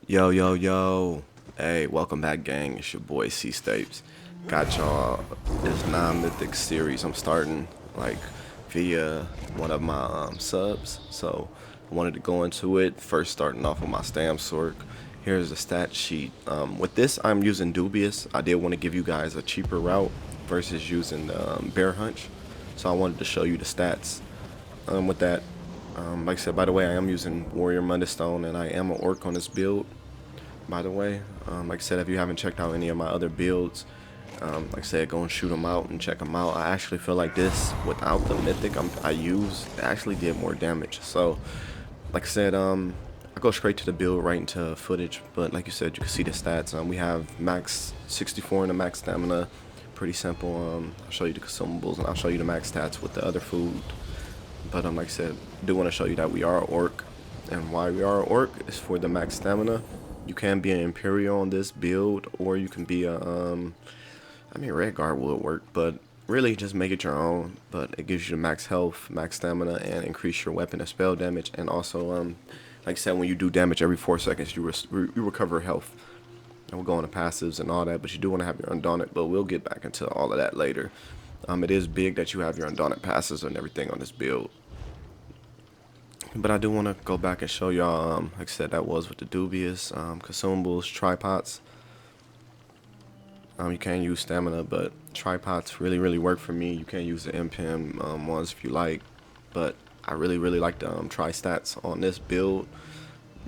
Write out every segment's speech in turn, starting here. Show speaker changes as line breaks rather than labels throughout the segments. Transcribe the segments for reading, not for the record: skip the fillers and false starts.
Yo, yo, yo. Hey, welcome back, gang. It's your boy Cstapz. Got y'all this non-mythic series I'm starting, like, via one of my subs. So, I wanted to go into it, first starting off with my stamp sort. Here's the stat sheet. With this, I'm using Dubious. I did want to give you guys a cheaper route versus using Bear Hunch. So, I wanted to show you the stats with that. Like I said, by the way, I am using Warrior Mundstone, and I am an orc on this build. By the way, like I said, if you haven't checked out any of my other builds, like I said, go and shoot them out and check them out. I actually feel like this, without the mythic I use, it actually did more damage. So, like I said, I go straight to the build, right into footage. But like you said, you can see the stats. We have max 64 and a max stamina. Pretty simple. I'll show you the consumables and I'll show you the max stats with the other food. But like I said, I do want to show you that we are an orc, and why we are an orc is for the max stamina. You can be an Imperial on this build, or you can be a I mean, Red Guard would work, but really just make it your own. But it gives you max health, max stamina, and increase your weapon and spell damage. And also, like I said, when you do damage every 4 seconds, you recover health. And we'll go into passives and all that, but you do want to have your Undaunted. But we'll get back into all of that later. It is big that you have your Undaunted passes and everything on this build. But I do want to go back and show y'all, like I said, that was with the Dubious, Consumables, Tripods. You can use Stamina, but Tripods really work for me. You can use the MPM ones if you like, but I really like the Tri-Stats on this build.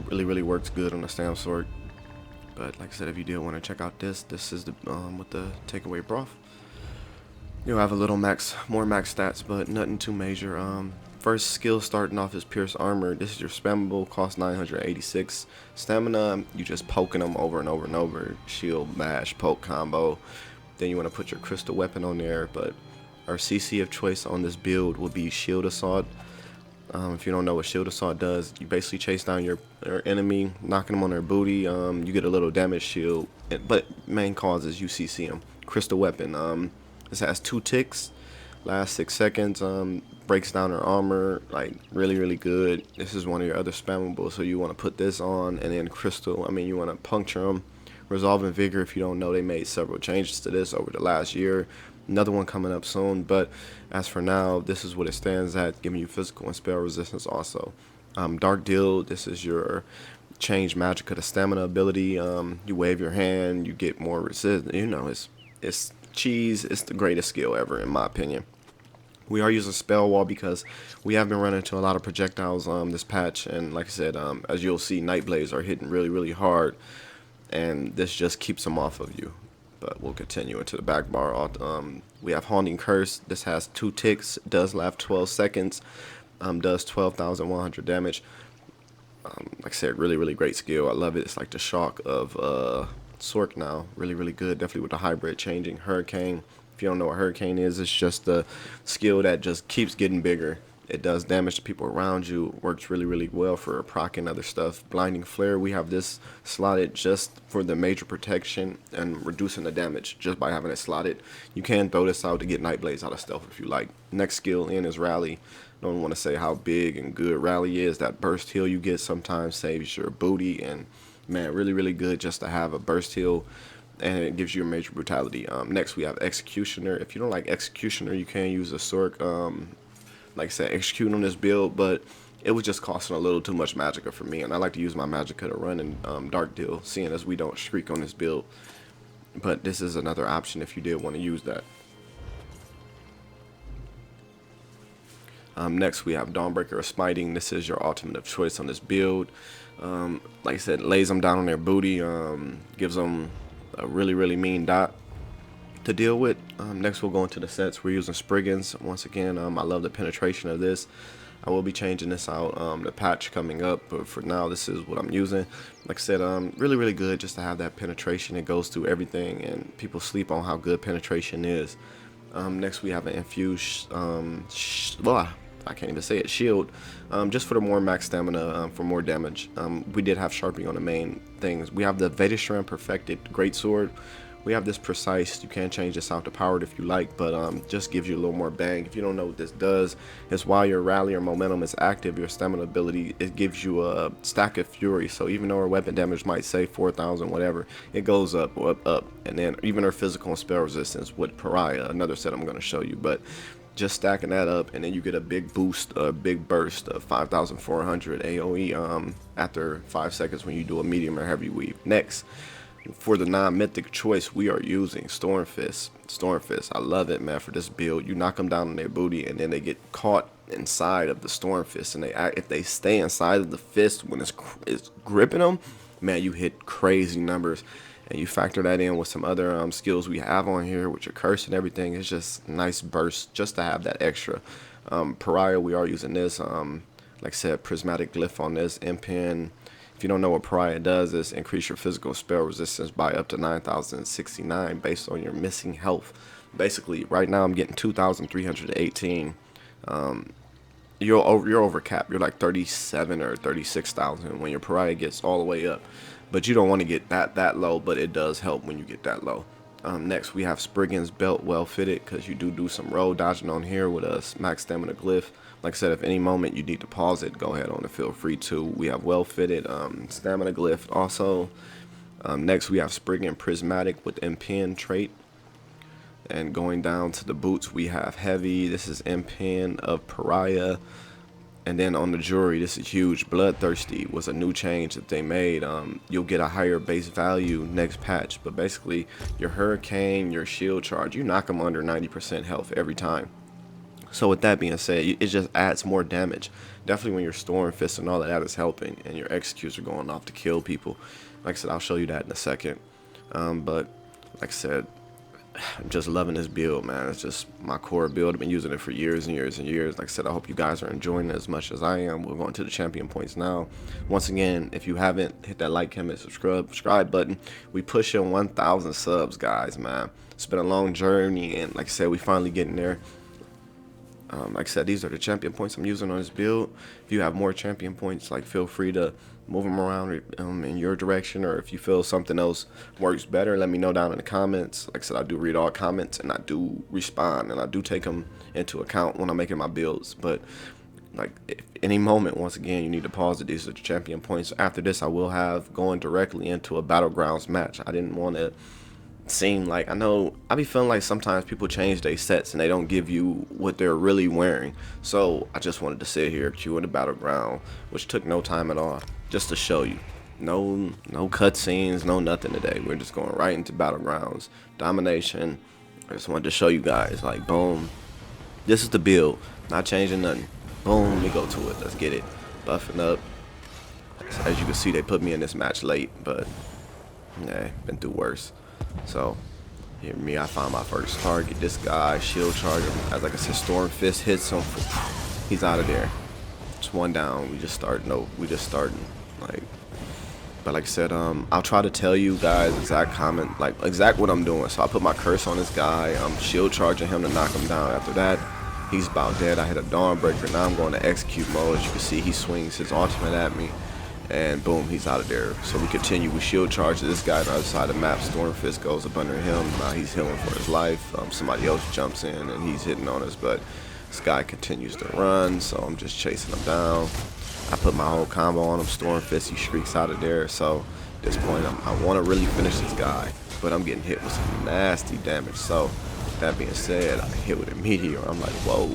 Really works good on the Stamp Sword. But like I said, if you do want to check out this is the with the takeaway broth. You'll have a little more max stats, but nothing too major. First skill starting off is Pierce Armor. This is your spammable, cost 986. Stamina, you just poking them over and over. Shield, mash, poke combo. Then you want to put your crystal weapon on there, but our CC of choice on this build will be Shield Assault. If you don't know what Shield Assault does, you basically chase down your enemy, knocking them on their booty. You get a little damage shield, but main cause is you CC them. Crystal weapon. This has 2 ticks, last 6 seconds. Breaks down their armor, like really good. This is one of your other spammables, so you want to put this on, and then crystal. I mean, you want to puncture them. Resolving vigor. If you don't know, they made several changes to this over the last year. Another one coming up soon, but as for now, this is what it stands at, giving you physical and spell resistance also. Dark Deal, this is your change magic of the stamina ability. You wave your hand, you get more resistance. You know, it's cheese. It's the greatest skill ever, in my opinion. We are using Spell Wall because we have been running into a lot of projectiles this patch, and like I said, as you'll see, Nightblades are hitting really hard, and this just keeps them off of you. But we'll continue into the back bar. We have Haunting Curse. This has 2 ticks, does last 12 seconds, does 12,100 damage. Like I said, really great skill. I love it. It's like the shock of Sork now. Really good. Definitely with the hybrid changing. Hurricane. If you don't know what Hurricane is, it's just a skill that just keeps getting bigger. It does damage to people around you. Works really well for proc and other stuff. Blinding Flare, we have this slotted just for the major protection and reducing the damage just by having it slotted. You can throw this out to get Nightblades out of stealth if you like. Next skill in is Rally. Don't want to say how big and good Rally is. That burst heal you get sometimes saves your booty, and man, really good just to have a burst heal, and it gives you a major brutality. Next we have Executioner. If you don't like Executioner, you can use a Sork. Like I said, execute on this build, but it was just costing a little too much magicka for me, and I like to use my magicka to run in Dark Deal, seeing as we don't streak on this build. But this is another option if you did want to use that. Next we have Dawnbreaker or Smiting. This is your ultimate of choice on this build. Like I said, lays them down on their booty, gives them a really mean dot to deal with. Next we'll go into the sets. We're using Spriggans. Once again, I love the penetration of this. I will be changing this out, the patch coming up, but for now this is what I'm using. Like I said, really good just to have that penetration. It goes through everything, and people sleep on how good penetration is. Next we have an infused I can't even say it, shield, just for the more max stamina, for more damage. We did have Sharpie on the main things. We have the Vedishram Perfected Greatsword, We have this precise. You can change this out to powered if you like, but just gives you a little more bang. If you don't know what this does, it's while your rally or momentum is active, your stamina ability, it gives you a stack of fury. So even though her weapon damage might say 4,000 whatever, it goes up, up, up, and then even her physical and spell resistance with Pariah, another set I'm going to show you. But just stacking that up, and then you get a big boost, a big burst of 5,400 AOE after 5 seconds when you do a medium or heavy weave. Next, for the non-mythic choice, we are using Stormfist. Stormfist, I love it, man. For this build, you knock them down on their booty, and then they get caught inside of the Stormfist, and if they stay inside of the fist when it's gripping them, man, you hit crazy numbers. And you factor that in with some other skills we have on here, with your curse and everything. It's just nice burst just to have that extra. Pariah, we are using this. Like I said, prismatic glyph on this. Impin. If you don't know what Pariah does, is increase your physical spell resistance by up to 9,069 based on your missing health. Basically, right now I'm getting 2,318. You're over cap. You're like 37 or 36,000 when your Pariah gets all the way up. But you don't want to get that low, but it does help when you get that low. Next, we have Spriggan's Belt, well fitted, because you do some roll dodging on here with a max stamina glyph. Like I said, if any moment you need to pause it, go ahead on and feel free to. We have well fitted stamina glyph also. Next, we have Spriggan Prismatic with Impin trait. And going down to the boots, we have heavy. This is Impin of Pariah. And then on the jewelry, this is huge. Bloodthirsty was a new change that they made. You'll get a higher base value next patch. But basically, your hurricane, your shield charge, you knock them under 90% health every time. So with that being said, it just adds more damage. Definitely when your Storm Fist and all of that is helping, and your executes are going off to kill people. Like I said, I'll show you that in a second. But like I said, I'm just loving this build, man. It's just my core build. I've been using it for years and years and years. Like I said, I hope you guys are enjoying it as much as I am. We're going to the champion points now. Once again, if you haven't, hit that like, comment, subscribe button. We pushing 1,000 subs, guys, man. It's been a long journey, and like I said, we finally getting there. Like I said, these are the champion points I'm using on this build. If you have more champion points, like, feel free to move them around in your direction, or if you feel something else works better, let me know down in the comments. Like I said, I do read all comments, and I do respond, and I do take them into account when I'm making my builds. But like, if any moment, once again, you need to pause it, these are the champion points. After this, I will have going directly into a battlegrounds match. I didn't want to seem like, I know I be feeling like sometimes people change their sets and they don't give you what they're really wearing. So I just wanted to sit here, queue in the battleground, which took no time at all, just to show you. No cutscenes, no nothing today. We're just going right into battlegrounds, domination. I just wanted to show you guys, like, boom, this is the build, not changing nothing. Boom, we go to it. Let's get it. Buffing up. As you can see, they put me in this match late, but yeah, been through worse. So here me, I found my first target. This guy, shield charger. As like I said, Storm Fist hits him. He's out of there. Just one down. We just starting. No, we just starting. Like, but like I said, I'll try to tell you guys exact what I'm doing. So I put my curse on this guy. I'm shield charging him to knock him down. After that, he's about dead. I hit a Dawnbreaker. Now I'm going to execute mode. As you can see, he swings his ultimate at me. And boom, he's out of there. So we continue. We shield charge this guy on the other side of the map. Stormfist goes up under him. Now he's healing for his life. Somebody else jumps in and he's hitting on us, but this guy continues to run. So I'm just chasing him down. I put my whole combo on him. Stormfist, he shrieks out of there. So at this point, I want to really finish this guy, but I'm getting hit with some nasty damage. So with that being said, I hit with a meteor. I'm like, whoa,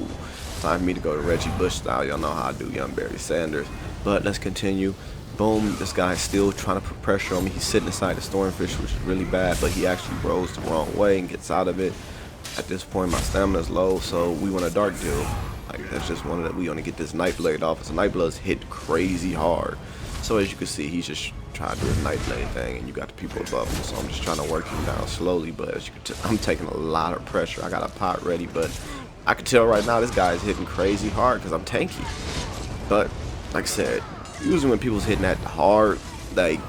time for me to go to Reggie Bush style. Y'all know how I do, young Barry Sanders. But let's continue. Boom, this guy's still trying to put pressure on me. He's sitting inside the Stormfish, which is really bad, but he actually rolls the wrong way and gets out of it. At this point, my stamina's low, so we want a dark deal. Like, that's just one of the, we want to get this Nightblade off. So Nightblade's hit crazy hard. So as you can see, he's just trying to do his Nightblade thing, and you got the people above him. So I'm just trying to work him down slowly, but as you can I'm taking a lot of pressure. I got a pot ready, but I can tell right now this guy is hitting crazy hard because I'm tanky. But like I said, usually when people's hitting that hard, like,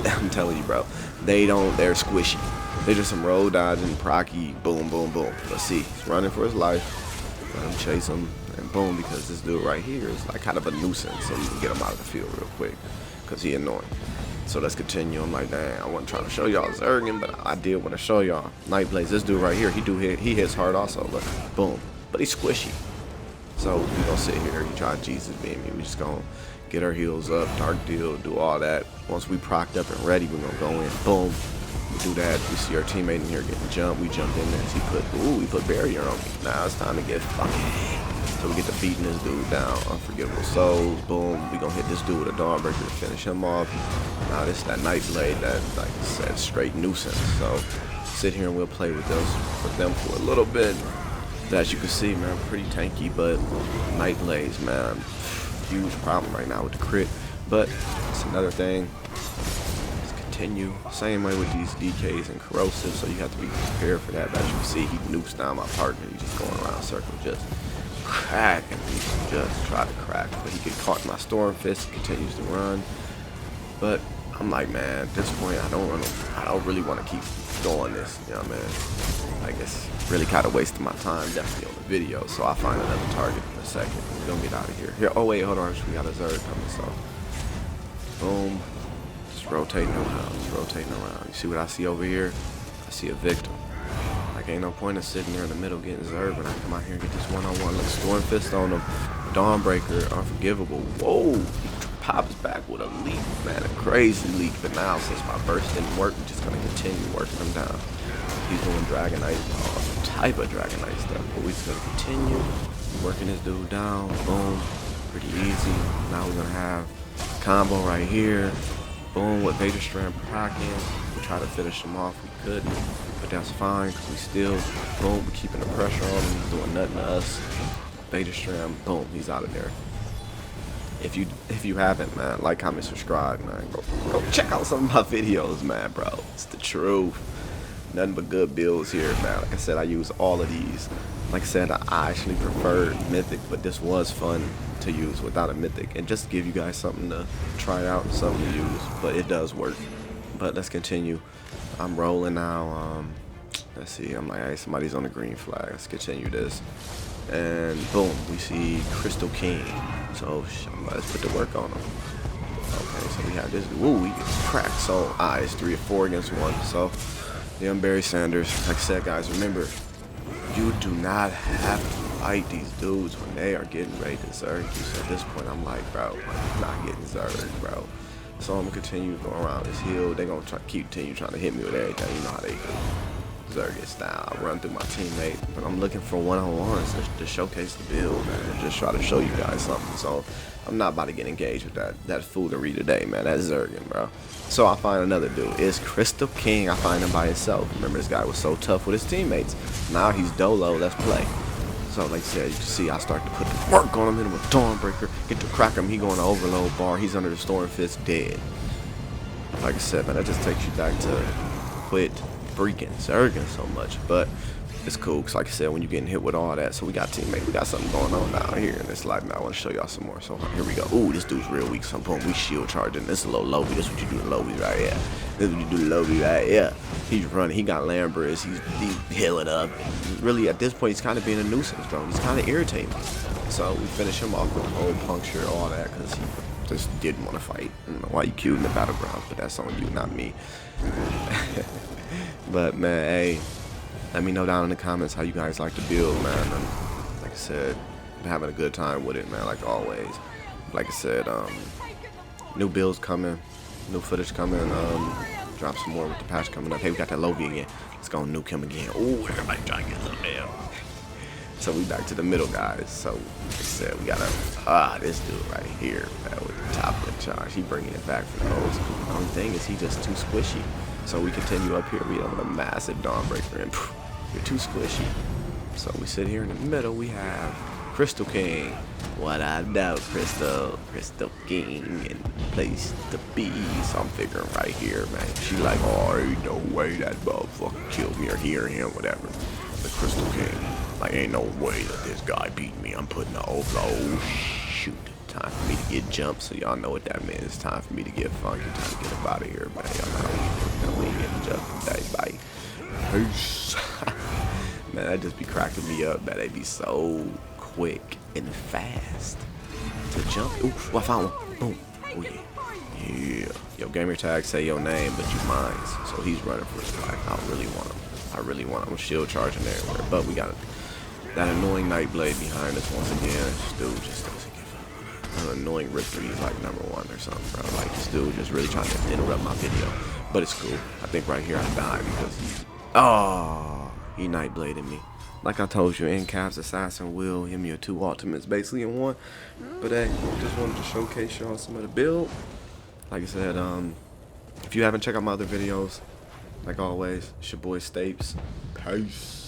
I'm telling you, bro, they're squishy. They're just some roll dodging, procky, boom, boom, boom. Let's see, he's running for his life. Let him chase him, and boom, because this dude right here is like kind of a nuisance, so you can get him out of the field real quick because he annoying. So let's continue. I'm like, dang, I wasn't trying to show y'all Zergan, but I did want to show y'all Nightblaze. This dude right here, he hits hard also. Look, boom, but he's squishy. So we gonna sit here. He tried Jesus beam me. We just gonna get our heals up, dark deal, do all that. Once we procced up and ready, we're gonna go in. Boom. We do that. We see our teammate in here getting jumped. We jump in there. He put barrier on me. Now it's time to get fucking. So we get to beating this dude down. Unforgivable souls. Boom. We gonna hit this dude with a Dawnbreaker to finish him off. Now this is that Nightblade that, like I said, straight nuisance. So sit here and we'll play with them for a little bit. As you can see, man, pretty tanky, but Nightblades, man, huge problem right now with the crit. But it's another thing. Let's continue. Same way with these DKs and corrosive, so you have to be prepared for that. But as you can see, he nukes down my partner. He's just going around circle, just crack, and he just try to crack, but he get caught in my storm fist. He continues to run, but I'm like, man, at this point, I don't really want to keep doing this. You know what I mean? Like, it's really kind of wasting my time, definitely on the video. So I'll find another target in a second. We're gonna get out of here. Here, oh wait, hold on, we got a Zerg coming. So, boom, just rotating around, You see what I see over here? I see a victim. Like, ain't no point in sitting there in the middle getting Zerg when I come out here and get this one-on-one. Look, storm fist on him, Dawnbreaker, unforgivable. Whoa, he pops back with a leap, man, a crazy leap. But now, since my burst didn't work, we're just gonna continue working him down. He's doing Dragonite, all type of Dragonite stuff, but we're just gonna continue working this dude down. Boom, pretty easy. Now we're gonna have combo right here. Boom, with Vader Strand proccing. We try to finish him off, we couldn't, but that's fine because we still, boom, we're keeping the pressure on him. He's doing nothing to us. Vader Strand, boom, he's out of there. If you haven't, man, like, comment, subscribe, man. Go check out some of my videos, man, bro. It's the truth. Nothing but good builds here, man. Like I said, I use all of these. Like I said, I actually preferred Mythic, but this was fun to use without a Mythic. And just to give you guys something to try out and something to use. But it does work. But let's continue. I'm rolling now. Let's see. I'm like, hey, somebody's on the green flag. Let's continue this. And boom, we see Crystal King. So let's put the work on him. Okay, so we have this. Ooh, we get cracked. So it's 3 or 4 against 1. So the Barry Sanders. Like I said, guys, remember, you do not have to fight these dudes when they are getting ready to Zerg you. So at this point, I'm like, bro, I'm not getting Zerg, bro. So I'm gonna continue going around this hill. They're gonna continue trying to hit me with everything. You know how they do. Zerg style. I run through my teammate, but I'm looking for one-on-ones to showcase the build, man, and just try to show you guys something. So I'm not about to get engaged with that foolery today, man. That's Zergan, bro. So I find another dude. It's Crystal King. I find him by himself. Remember, this guy was so tough with his teammates. Now he's dolo. Let's play. So like I said, you can see I start to put the work on him, hit him with Dawnbreaker, get to crack him. He going to overload bar. He's under the storm fist, dead. Like I said, man, that just takes you back to quit freaking Zergan so much, but it's cool because, like I said, when you're getting hit with all that, so we got teammates, we got something going on down here in this life. Now I want to show y'all some more. So here we go. Ooh, this dude's real weak. So boom, we shield charging. This is a little lobby. This is what you do in lobby right here. This is what you do in lobby right here. He's running. He got Lambrus. He's healing up. And really, at this point, he's kind of being a nuisance, bro. He's kind of irritating. So we finish him off with the whole puncture, all that, because he just didn't want to fight. I don't know why you queued in the battleground, but that's on you, not me. But man, hey, let me know down in the comments how you guys like to build, man. And like I said, I'm having a good time with it, man, like always. Like I said, new builds coming, new footage coming. Drop some more with the patch coming up. Hey, we got that Lovey again. Let's go nuke him again. Ooh, everybody trying to get a little bit. So we back to the middle, guys. So like I said, we got this dude right here, man, with the top of the charge. He bringing it back for the old school. The only thing is he just too squishy. So we continue up here. We have a massive Dawnbreaker, and you're too squishy. So we sit here in the middle. We have Crystal King. What I know, Crystal King, and place to be. So I'm figuring right here, man. She like, oh, ain't no way that motherfucker killed me or hear him, whatever. The Crystal King. Like, ain't no way that this guy beat me. I'm putting the overload. Shoot. Time for me to get jumped, so y'all know what that means. It's time for me to get funky. Time to get up out of here, man. Y'all know how we get jumped today. Bye. Peace. Man, that just be cracking me up, man. They be so quick. and fast to jump. Ooh, oh, I found one. Boom. Oh yeah. Yeah. Yo, gamer tag say your name, but you mine. So he's running for his life. I really want him. I really want him. Shield charging everywhere. But we got that annoying Nightblade behind us once again. This dude just doesn't give up. An annoying Ripper, he's like #1 or something, bro. Like, this dude just really trying to interrupt my video. But it's cool. I think right here I died because... Oh, he Nightbladed me. Like I told you, Cstapz Assassin will hit me a 2 ultimates basically in one. But hey, just wanted to showcase y'all some of the build. Like I said, if you haven't checked out my other videos, like always, it's your boy Cstapz. Peace.